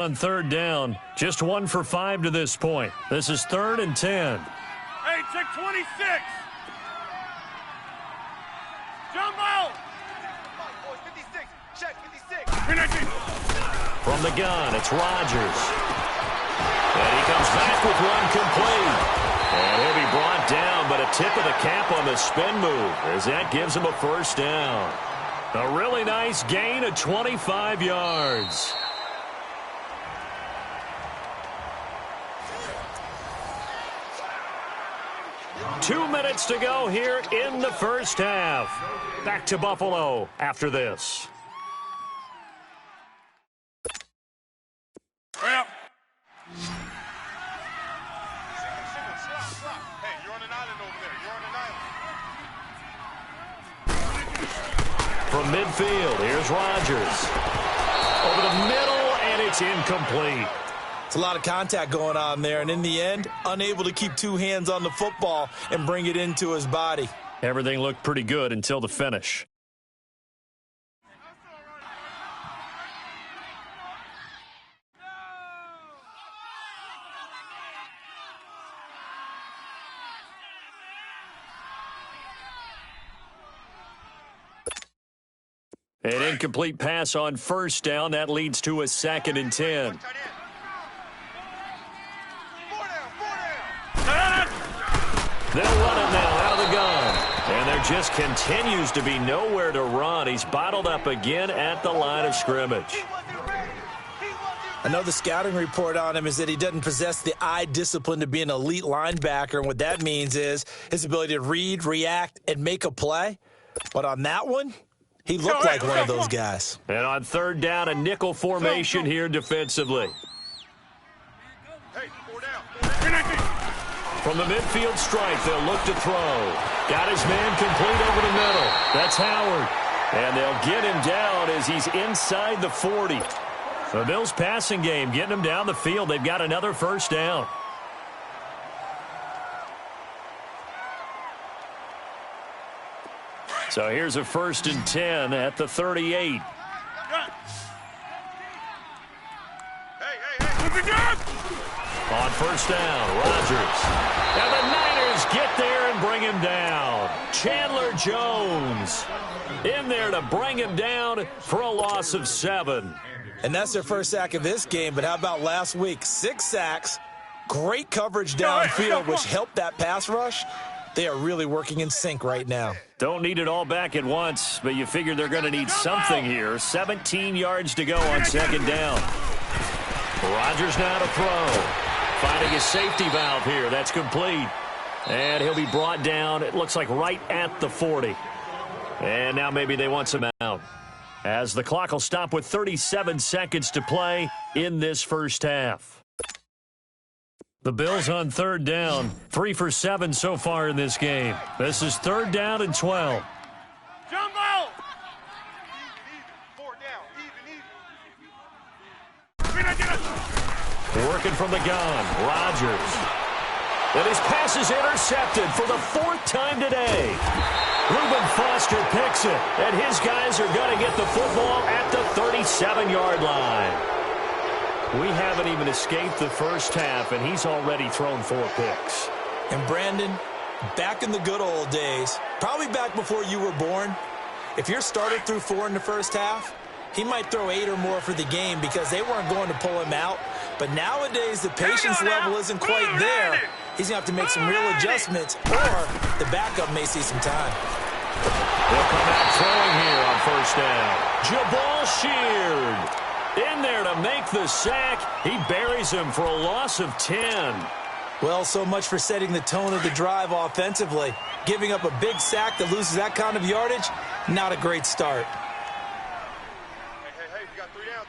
On third down, just 1 for 5 to this point. This is 3rd and 10. Hey, check 26. Jumbo. 56. Check 56. From the gun, it's Rodgers. And he comes back with one complete. And he'll be brought down, but a tip of the cap on the spin move as that gives him a first down. A really nice gain of 25 yards. Two minutes to go here in the first half. Back to Buffalo after this. Well. Hey, you're on an island over there. You're on an island. From midfield, here's Rodgers. Over the middle, and it's incomplete. It's a lot of contact going on there, and in the end, unable to keep two hands on the football and bring it into his body. Everything looked pretty good until the finish. An incomplete pass on first down. That leads to a 2nd and 10. They'll run it now out of the gun. And there just continues to be nowhere to run. He's bottled up again at the line of scrimmage. I know the scouting report on him is that he doesn't possess the eye discipline to be an elite linebacker. And what that means is his ability to read, react, and make a play. But on that one, he looked like one of those guys. And on third down, a nickel formation here defensively. Hey, 4 down. From the midfield stripe, they'll look to throw. Got his man complete over the middle. That's Howard. And they'll get him down as he's inside the 40. The Bills' passing game getting him down the field. They've got another first down. So here's a 1st and 10 at the 38. On first down, Rodgers. And the Niners get there and bring him down. Chandler Jones in there to bring him down for a loss of 7. And that's their first sack of this game, but how about last week? 6 sacks, great coverage downfield, which helped that pass rush. They are really working in sync right now. Don't need it all back at once, but you figure they're going to need something here. 17 yards to go on 2nd down. Rodgers now to throw. Finding a safety valve here. That's complete. And he'll be brought down, it looks like right at the 40. And now maybe they want some out. As the clock will stop with 37 seconds to play in this first half. The Bills on third down. 3 for 7 so far in this game. This is 3rd down and 12. Jumbo! 4 down. Working from the gun, Rodgers. And his pass is intercepted for the 4th time today. Reuben Foster picks it, and his guys are going to get the football at the 37-yard line. We haven't even escaped the first half, and he's already thrown 4 picks. And Brandon, back in the good old days, probably back before you were born, if your starter threw 4 in the first half, he might throw 8 or more for the game because they weren't going to pull him out. But nowadays, the patience level isn't quite there. He's going to have to make some real adjustments, or the backup may see some time. They'll come out throwing here on first down. Jabal Sheard in there to make the sack. He buries him for a loss of 10. Well, so much for setting the tone of the drive offensively. Giving up a big sack that loses that kind of yardage, not a great start. Hey, you got 3 down.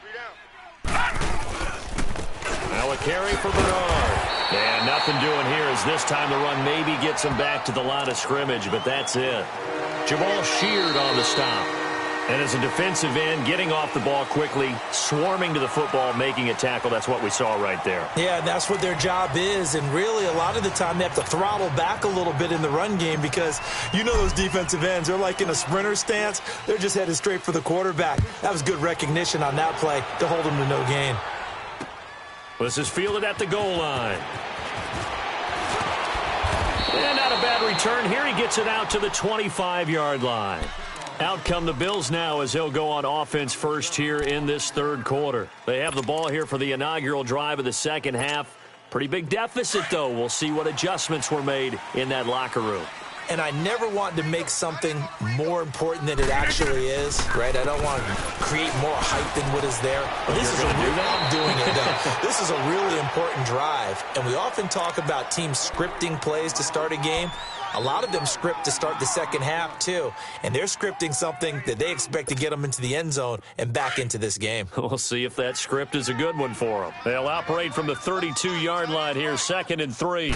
Now a carry for Bernard. And nothing doing here as this time the run maybe gets him back to the line of scrimmage, but that's it. Jabal Sheard on the stop. And as a defensive end, getting off the ball quickly, swarming to the football, making a tackle. That's what we saw right there. Yeah, that's what their job is. And really, a lot of the time, they have to throttle back a little bit in the run game because you know those defensive ends, they're like in a sprinter stance. They're just headed straight for the quarterback. That was good recognition on that play to hold them to no gain. This is fielded at the goal line. And not a bad return here. He gets it out to the 25-yard line. Out come the Bills now as they'll go on offense first here in this third quarter. They have the ball here for the inaugural drive of the second half. Pretty big deficit, though. We'll see what adjustments were made in that locker room. And I never want to make something more important than it actually is, right? I don't want to create more hype than what is there. But this is I'm doing it, though. This is a really important drive. And we often talk about teams scripting plays to start a game. A lot of them script to start the second half, too. And they're scripting something that they expect to get them into the end zone and back into this game. We'll see if that script is a good one for them. They'll operate from the 32-yard line here, 2nd and 3.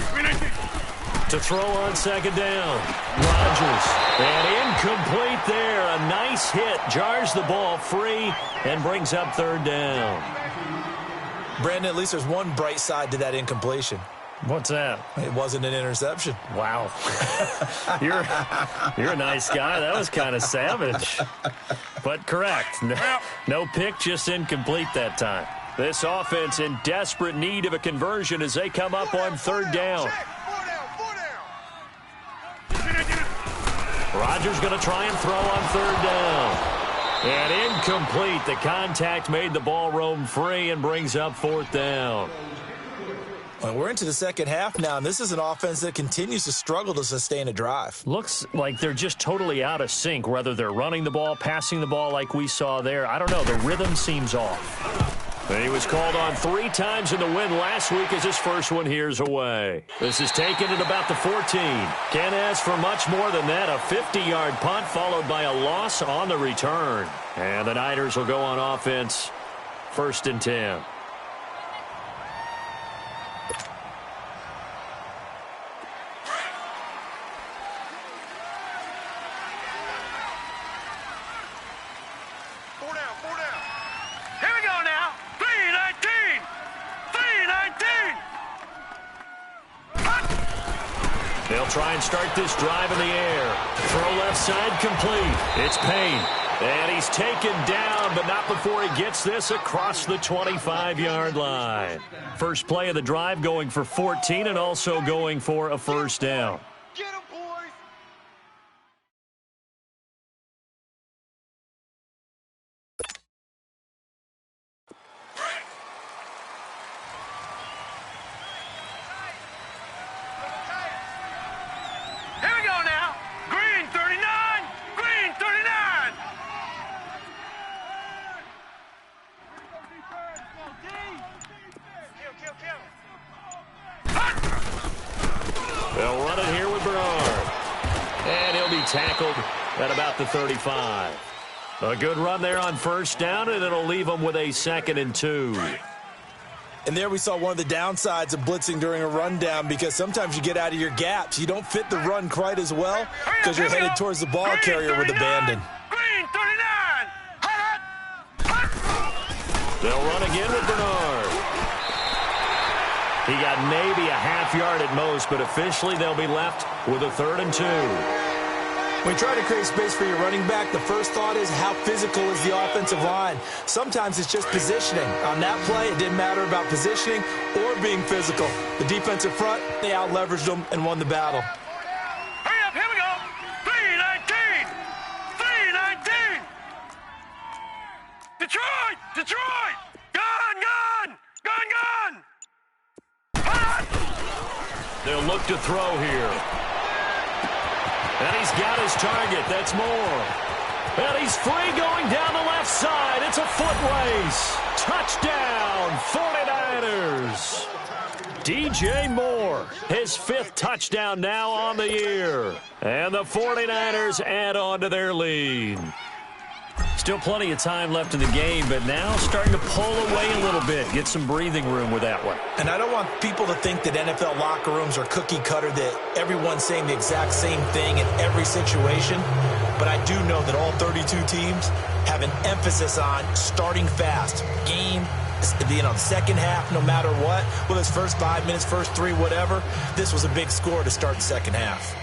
To throw on second down. Rodgers. And incomplete there. A nice hit. Jars the ball free and brings up third down. Brandon, at least there's one bright side to that incompletion. What's that? It wasn't an interception. Wow. You're a nice guy. That was kind of savage. But correct. No pick, just incomplete that time. This offense in desperate need of a conversion as they come up on third down. Rodgers going to try and throw on third down. And incomplete. The contact made the ball roam free and brings up fourth down. Well, we're into the second half now, and this is an offense that continues to struggle to sustain a drive. Looks like they're just totally out of sync, whether they're running the ball, passing the ball like we saw there. I don't know. The rhythm seems off. He was called on 3 times in the win last week as his first one here's away. This is taken at about the 14. Can't ask for much more than that. A 50-yard punt followed by a loss on the return. And the Niners will go on offense 1st and 10. They'll try and start this drive in the air. Throw left side complete. It's Payne. And he's taken down, but not before he gets this across the 25-yard line. First play of the drive going for 14 and also going for a first down. Get him, boys! Here we go now. Green 39. Green 39. They'll run it here with Bernard. And he'll be tackled at about the 35. A good run there on first down, and it'll leave them with a 2nd and 2. And there we saw one of the downsides of blitzing during a rundown, because sometimes you get out of your gaps. You don't fit the run quite as well because you're headed towards the ball carrier with abandon. Green 39. They'll run again with Bernard. He got maybe a half yard at most, but officially they'll be left with a 3rd and 2. When you try to create space for your running back, the first thought is how physical is the offensive line. Sometimes it's just positioning. On that play, it didn't matter about positioning or being physical. The defensive front, they out-leveraged them and won the battle. Hurry up, here we go. 319. 319. Detroit! Detroit! Gun, gun! Gun, gun! They'll look to throw here. And he's got his target. That's Moore. And he's free going down the left side. It's a foot race. Touchdown, 49ers. DJ Moore, his 5th touchdown now on the year. And the 49ers add on to their lead. Still plenty of time left in the game, but now starting to pull away a little bit. Get some breathing room with that one. And I don't want people to think that NFL locker rooms are cookie cutter, that everyone's saying the exact same thing in every situation. But I do know that all 32 teams have an emphasis on starting fast. Game, second half, no matter what. Whether it's first 5 minutes, first 3, whatever. This was a big score to start the second half.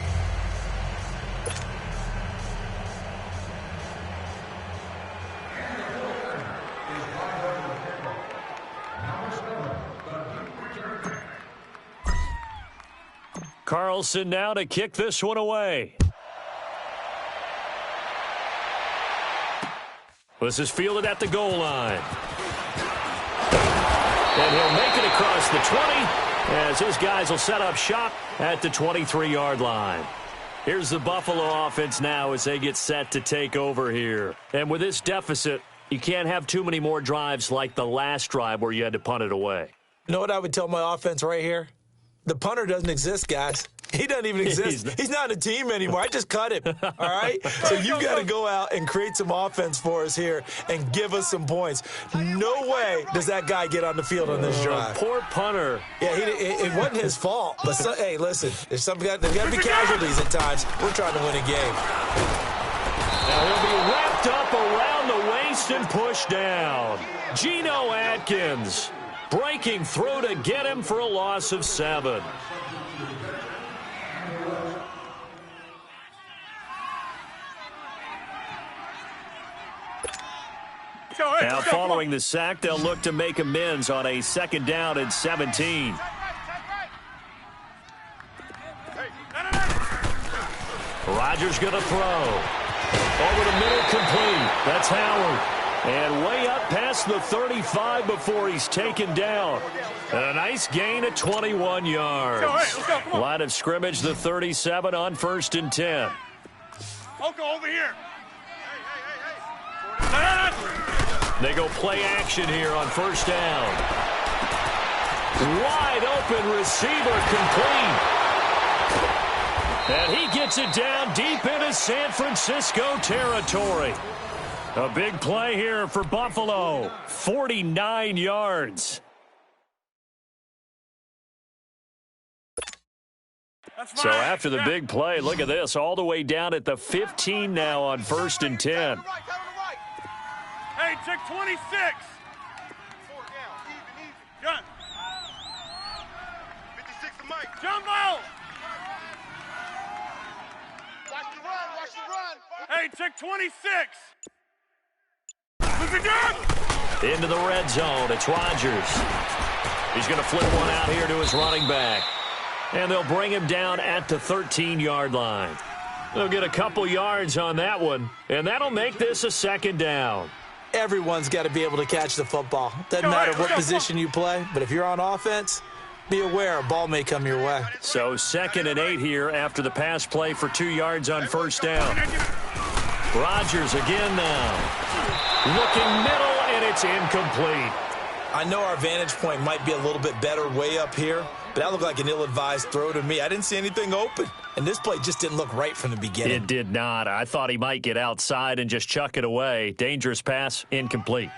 Carlson now to kick this one away. This is fielded at the goal line. And he'll make it across the 20 as his guys will set up shop at the 23-yard line. Here's the Buffalo offense now as they get set to take over here. And with this deficit, you can't have too many more drives like the last drive where you had to punt it away. You know what I would tell my offense right here? The punter doesn't exist, guys. He doesn't even exist. He's not a team anymore. I just cut him, all right? So you've got to go out and create some offense for us here and give us some points. No way does that guy get on the field on this drive. Poor punter. Yeah, it wasn't his fault. But, hey, listen, there's got to be casualties at times. We're trying to win a game. Now he'll be wrapped up around the waist and pushed down. Geno Atkins breaking through to get him for a loss of 7. Now following the sack, they'll look to make amends on a 2nd down and 17. Rodgers going to throw. Over the middle, complete. That's Howard. And way up past the 35 before he's taken down. And a nice gain of 21 yards. Line of scrimmage, the 37 on 1st and 10. Oko, over here. They go play action here on 1st down. Wide open receiver complete. And he gets it down deep into San Francisco territory. A big play here for Buffalo. 49 yards. So after the big play, look at this. All the way down at the 15 now on 1st and 10. Hey, check 26. 4 down, even. Gun. 56 to Mike. Jumbo. Watch the run. Hey, check 26. Into the red zone. It's Rodgers. He's going to flip one out here to his running back. And they'll bring him down at the 13-yard line. They'll get a couple yards on that one, and that'll make this a 2nd down. Everyone's got to be able to catch the football. Doesn't matter what position you play, but if you're on offense, be aware a ball may come your way. So 2nd and 8 here after the pass play for 2 yards on 1st down. Rodgers again now. Looking middle, and it's incomplete. I know our vantage point might be a little bit better way up here, but that looked like an ill-advised throw to me. I didn't see anything open, and this play just didn't look right from the beginning. It did not. I thought he might get outside and just chuck it away. Dangerous pass, incomplete.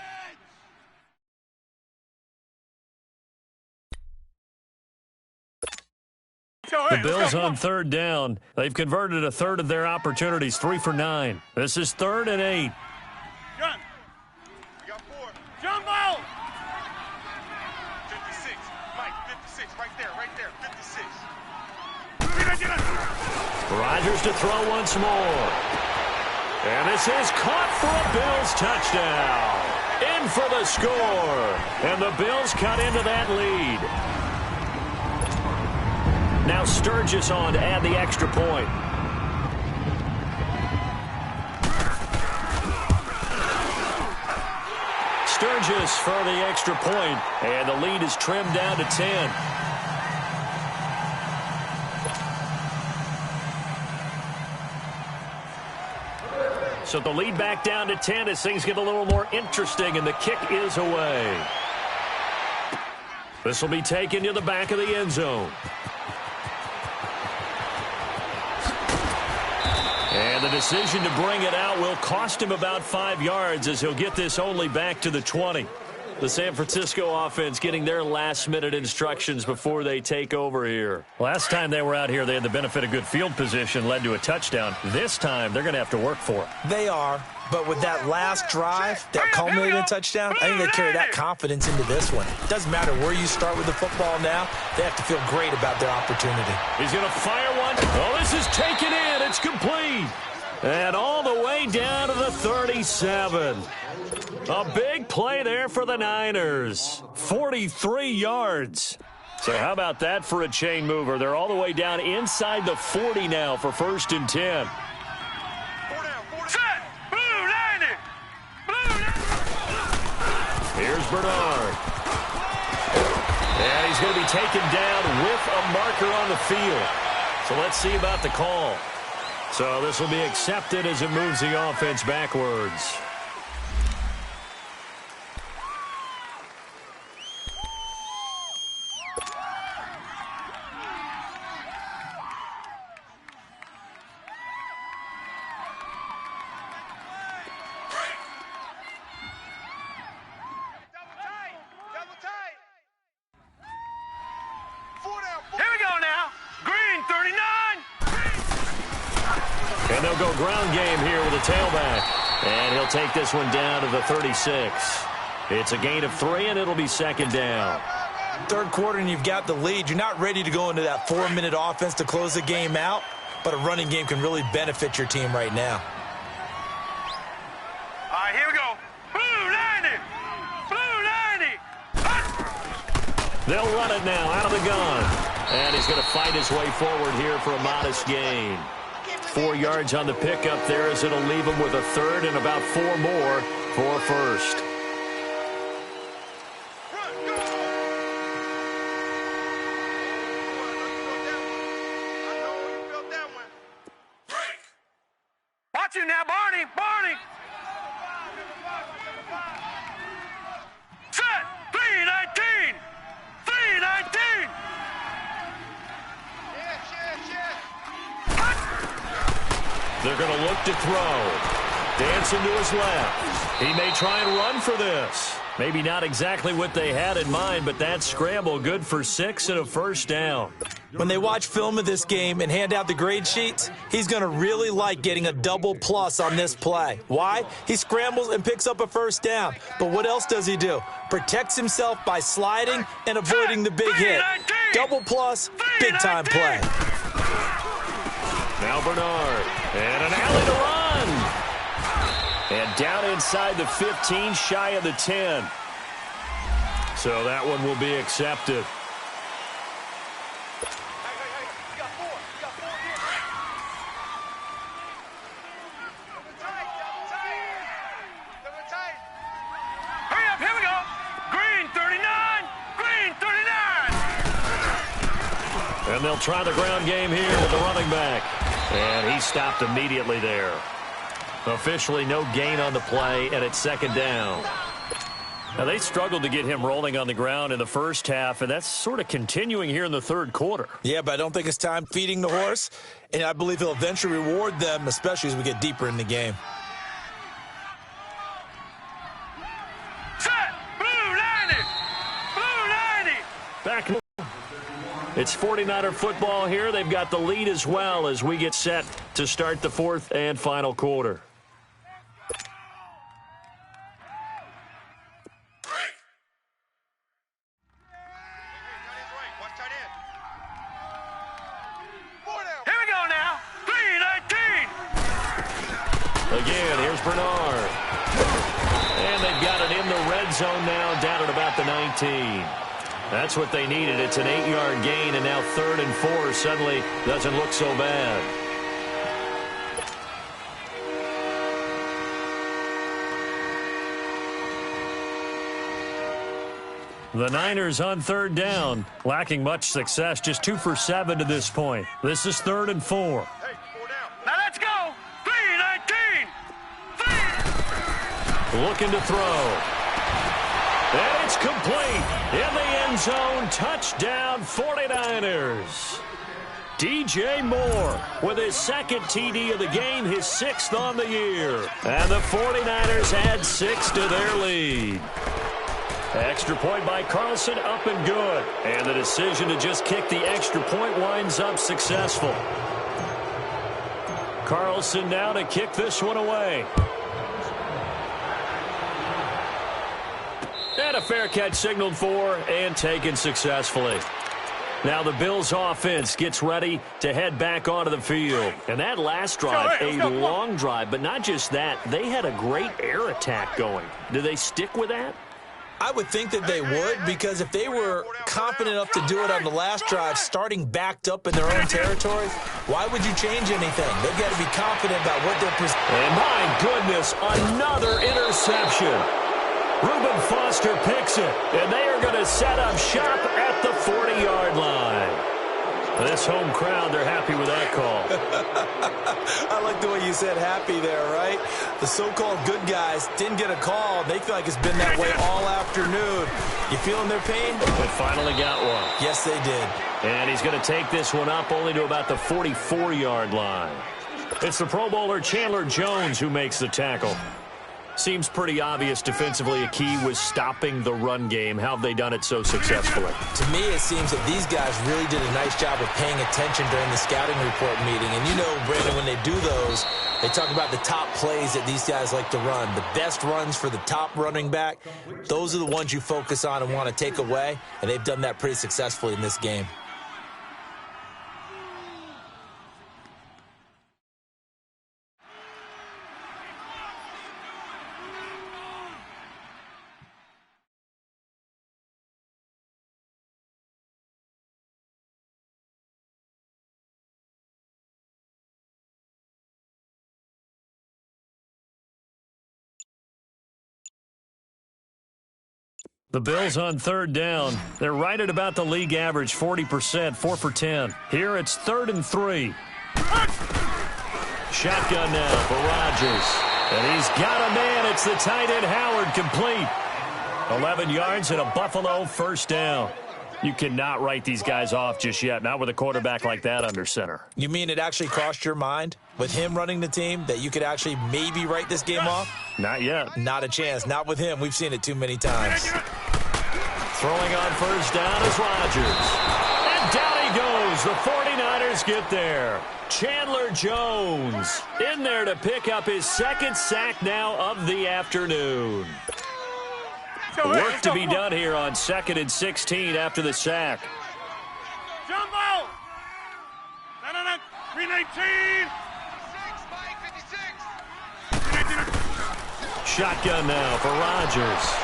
The Bills on 3rd down. They've converted a third of their opportunities, 3 for 9. This is 3rd and 8. Gun. We got 4. Jumbo. 56. Mike, 56. Right there. 56. Rodgers to throw once more. And this is caught for a Bills touchdown. In for the score. And the Bills cut into that lead. Now Sturgis on to add the extra point. Sturgis for the extra point, and the lead is trimmed down to 10. So the lead back down to 10 as things get a little more interesting, and the kick is away. This will be taken to the back of the end zone. And the decision to bring it out will cost him about 5 yards as he'll get this only back to the 20. The San Francisco offense getting their last-minute instructions before they take over here. Last time they were out here, they had the benefit of good field position, led to a touchdown. This time, they're going to have to work for it. They are, but with that last drive, that culminating touchdown, I think they carry that confidence into this one. It doesn't matter where you start with the football now. They have to feel great about their opportunity. He's going to fire one. Oh, this is taken in. It's complete. And all the way down to the 37. A big play there for the Niners. 43 yards. So how about that for a chain mover? They're all the way down inside the 40 now for 1st and 10. Set! Blue 90! Blue 90! Here's Bernard. And he's going to be taken down with a marker on the field. So let's see about the call. So this will be accepted as it moves the offense backwards. Here we go now. Green 39. And they'll go ground game here with a tailback. And he'll take this one down to the 36. It's a gain of 3, and it'll be 2nd down. Third quarter, and you've got the lead. You're not ready to go into that 4-minute offense to close the game out, but a running game can really benefit your team right now. All right, here we go. Blue 90. Blue 90. They'll run it now out of the gun. And he's going to fight his way forward here for a modest gain. 4 yards on the pickup there as it'll leave him with a 3rd and about 4 more for a 1st. Watch you now, Barney. Barney. Set. 319. 319. They're going to look to throw. Dancing to his left. He may try and run for this. Maybe not exactly what they had in mind, but that scramble good for 6 and a 1st down. When they watch film of this game and hand out the grade sheets, he's going to really like getting a double plus on this play. Why? He scrambles and picks up a 1st down. But what else does he do? Protects himself by sliding and avoiding the big hit. Double plus, big-time play. Now Bernard. And an alley to run. And down inside the 15, shy of the 10. So that one will be accepted. Hurry up, here we go. Green 39. Green 39. And they'll try the ground game here with the running back. And he stopped immediately there. Officially no gain on the play, and it's 2nd down. Now, they struggled to get him rolling on the ground in the first half, and that's sort of continuing here in the third quarter. Yeah, but I don't think it's time feeding the horse, and I believe he'll eventually reward them, especially as we get deeper in the game. Set! Blue 90! Blue 90! Back. It's 49er football here. They've got the lead as well as we get set to start the 4th and final quarter. Here we go now. 319. Again, here's Bernard. And they've got it in the red zone now, down at about the 19. That's what they needed. It's an 8-yard gain, and now 3rd and 4 suddenly doesn't look so bad. The Niners on 3rd down, lacking much success, just 2 for 7 to this point. This is 3rd and 4. Now let's go. 319. Looking to throw. And it's complete. In the end zone, touchdown 49ers. DJ Moore with his 2nd TD of the game, his 6th on the year. And the 49ers add 6 to their lead. Extra point by Carlson, up and good. And the decision to just kick the extra point winds up successful. Carlson now to kick this one away. And a fair catch signaled for and taken successfully. Now the Bills offense gets ready to head back onto the field. And that last drive, a long drive, but not just that. They had a great air attack going. Do they stick with that? I would think that they would, because if they were confident enough to do it on the last drive, starting backed up in their own territory, why would you change anything? They've got to be confident about what they're presenting. And my goodness, another interception. Reuben Foster picks it, and they are going to set up shop at the 40-yard line. This home crowd, they're happy with that call. I like the way you said happy there, right? The so-called good guys didn't get a call. They feel like it's been that way all afternoon. You feeling their pain? They finally got one. Yes, they did. And he's going to take this one up only to about the 44-yard line. It's the Pro Bowler Chandler Jones who makes the tackle. Seems pretty obvious defensively a key was stopping the run game. How have they done it so successfully? To me, it seems that these guys really did a nice job of paying attention during the scouting report meeting. And you know, Brandon, when they do those, they talk about the top plays that these guys like to run. The best runs for the top running back, those are the ones you focus on and want to take away. And they've done that pretty successfully in this game. The Bills on third down. They're right at about the league average, 40%, 4 for 10. Here it's 3rd and 3. Shotgun now for Rodgers. And he's got a man. It's the tight end Howard, complete. 11 yards and a Buffalo first down. You cannot write these guys off just yet, not with a quarterback like that under center. You mean it actually crossed your mind with him running the team that you could actually maybe write this game off? Not yet. Not a chance. Not with him. We've seen it too many times. Throwing on first down is Rodgers. And down he goes. The 49ers get there. Chandler Jones in there to pick up his second sack now of the afternoon. Work to be done here on 2nd and 16 after the sack. Jumbo! 319! Shotgun now for Rodgers.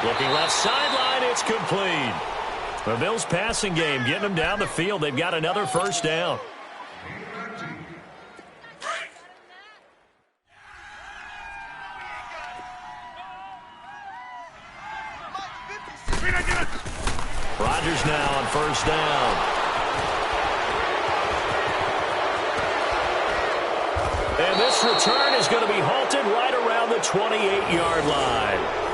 Looking left sideline, it's complete. The Bills passing game, getting them down the field. They've got another first down. Rodgers now on first down. And this return is going to be halted right around the 28-yard line.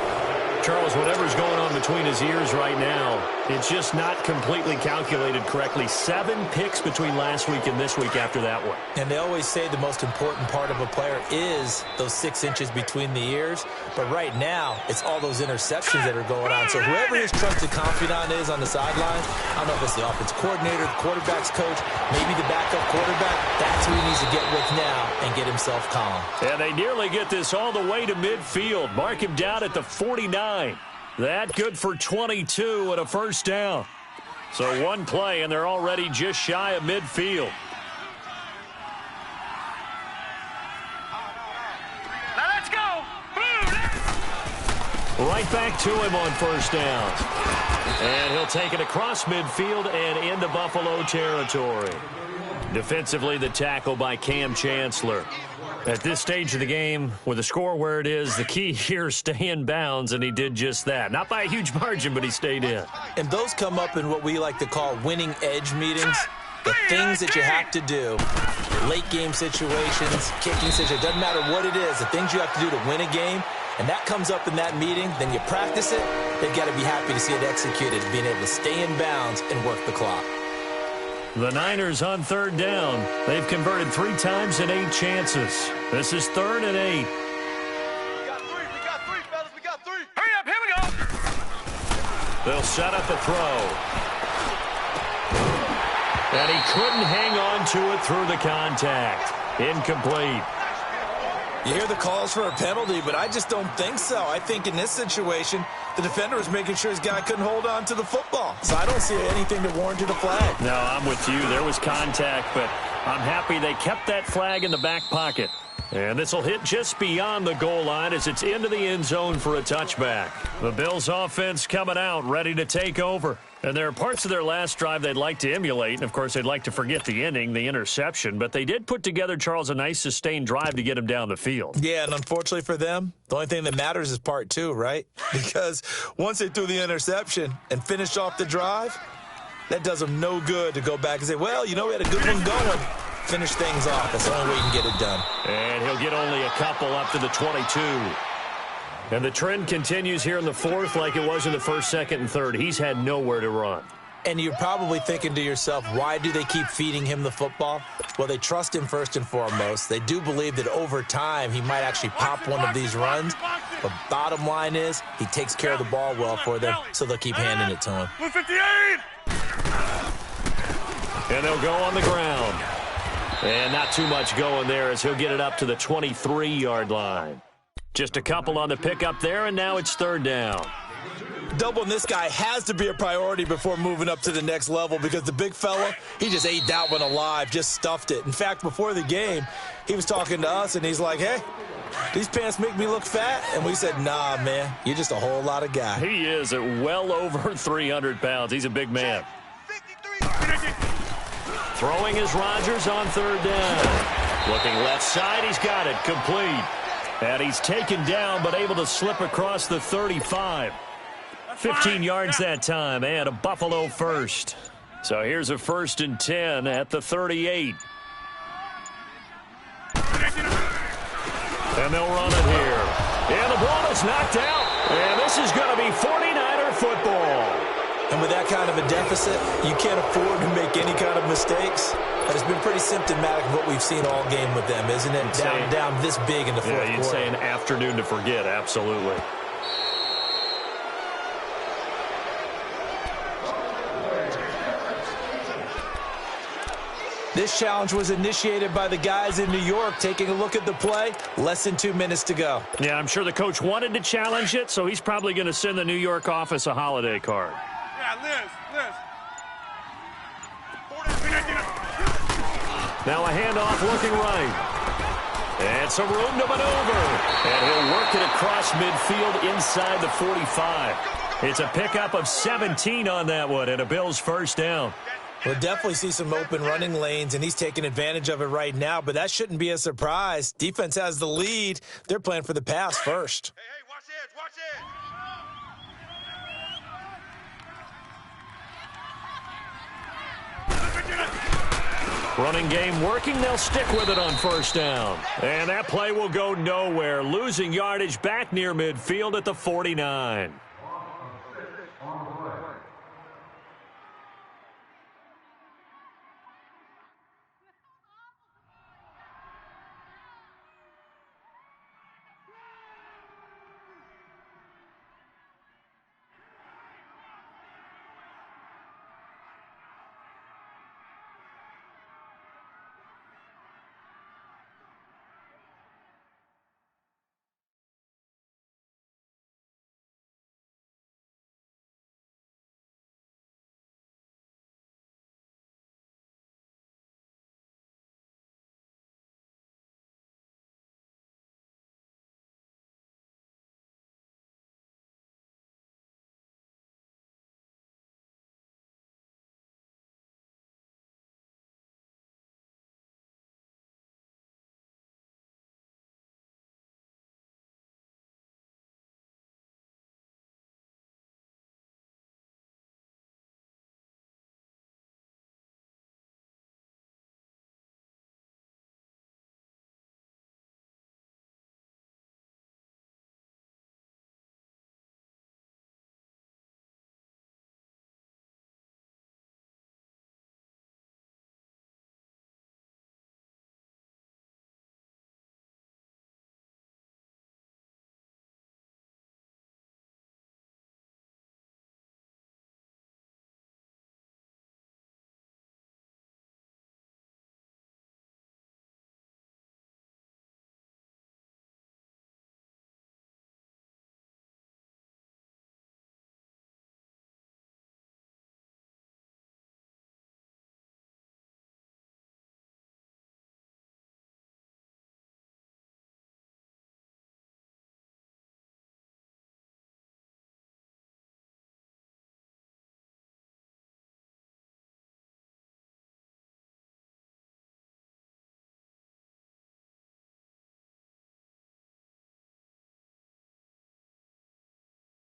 Charles, whatever's going on between his ears right now, it's just not completely calculated correctly. 7 picks between last week and this week after that one. And they always say the most important part of a player is those 6 inches between the ears. But right now, it's all those interceptions that are going on. So whoever his trusted confidant is on the sideline, I don't know if it's the offense coordinator, the quarterback's coach, maybe the backup quarterback, that's who he needs to get with now and get himself calm. And they nearly get this all the way to midfield. Mark him down at the 49. That good for 22 and a first down. So one play, and they're already just shy of midfield. Now let's go! Right back to him on first down. And he'll take it across midfield and into Buffalo territory. Defensively, the tackle by Cam Chancellor. At this stage of the game, with the score where it is, the key here is stay in bounds, and he did just that. Not by a huge margin, but he stayed in. And those come up in what we like to call winning edge meetings. The things that you have to do, late game situations, kicking situations, doesn't matter what it is, the things you have to do to win a game, and that comes up in that meeting, then you practice it, they've got to be happy to see it executed, being able to stay in bounds and work the clock. The Niners on third down. They've converted 3 times in 8 chances. This is 3rd and 8. We got 3, fellas, we got 3. Hurry up, here we go. They'll set up a throw. And he couldn't hang on to it through the contact. Incomplete. You hear the calls for a penalty, but I just don't think so. I think in this situation, the defender was making sure his guy couldn't hold on to the football. So I don't see anything that warranted a flag. No, I'm with you. There was contact, but I'm happy they kept that flag in the back pocket. And this will hit just beyond the goal line as it's into the end zone for a touchback. The Bills offense coming out, ready to take over. And there are parts of their last drive they'd like to emulate. And, of course, they'd like to forget the inning, the interception. But they did put together, Charles, a nice sustained drive to get him down the field. Yeah, and unfortunately for them, the only thing that matters is part two, right? Because once they threw the interception and finished off the drive, that does them no good to go back and say, well, you know, we had a good one going. Finish things off. That's the only way you can get it done. And he'll get only a couple up to the 22. And the trend continues here in the fourth like it was in the first, second, and third. He's had nowhere to run. And you're probably thinking to yourself, why do they keep feeding him the football? Well, they trust him first and foremost. They do believe that over time he might actually pop one of these runs. But bottom line is he takes care of the ball well for them, so they'll keep handing it to him. 58! And they'll go on the ground. And not too much going there as he'll get it up to the 23-yard line. Just a couple on the pickup there, and now it's third down. Doubling this guy has to be a priority before moving up to the next level because the big fella, he just ate that one alive, just stuffed it. In fact, before the game, he was talking to us, and he's like, hey, these pants make me look fat? And we said, nah, man, you're just a whole lot of guy. He is at well over 300 pounds. He's a big man. Throwing is Rodgers on third down. Looking left side, he's got it, complete. And he's taken down, but able to slip across the 35. 15 yards that time, and a Buffalo first. So here's a 1st and 10 at the 38. And they'll run it here. And the ball is knocked out. And this is going to be 49er football. And with that kind of a deficit, you can't afford to make any kind of mistakes. But it's been pretty symptomatic of what we've seen all game with them, isn't it? Down this big in the fourth quarter. Yeah, you'd say an afternoon to forget, absolutely. This challenge was initiated by the guys in New York. Taking a look at the play, less than 2 minutes to go. Yeah, I'm sure the coach wanted to challenge it, so he's probably going to send the New York office a holiday card. Yeah, Liz. Now a handoff looking right. And some room to maneuver. And he'll work it across midfield inside the 45. It's a pickup of 17 on that one and a Bills first down. We'll definitely see some open running lanes, and he's taking advantage of it right now, but that shouldn't be a surprise. Defense has the lead. They're playing for the pass first. Hey, watch it, watch it. Running game working. They'll stick with it on first down. And that play will go nowhere. Losing yardage back near midfield at the 49.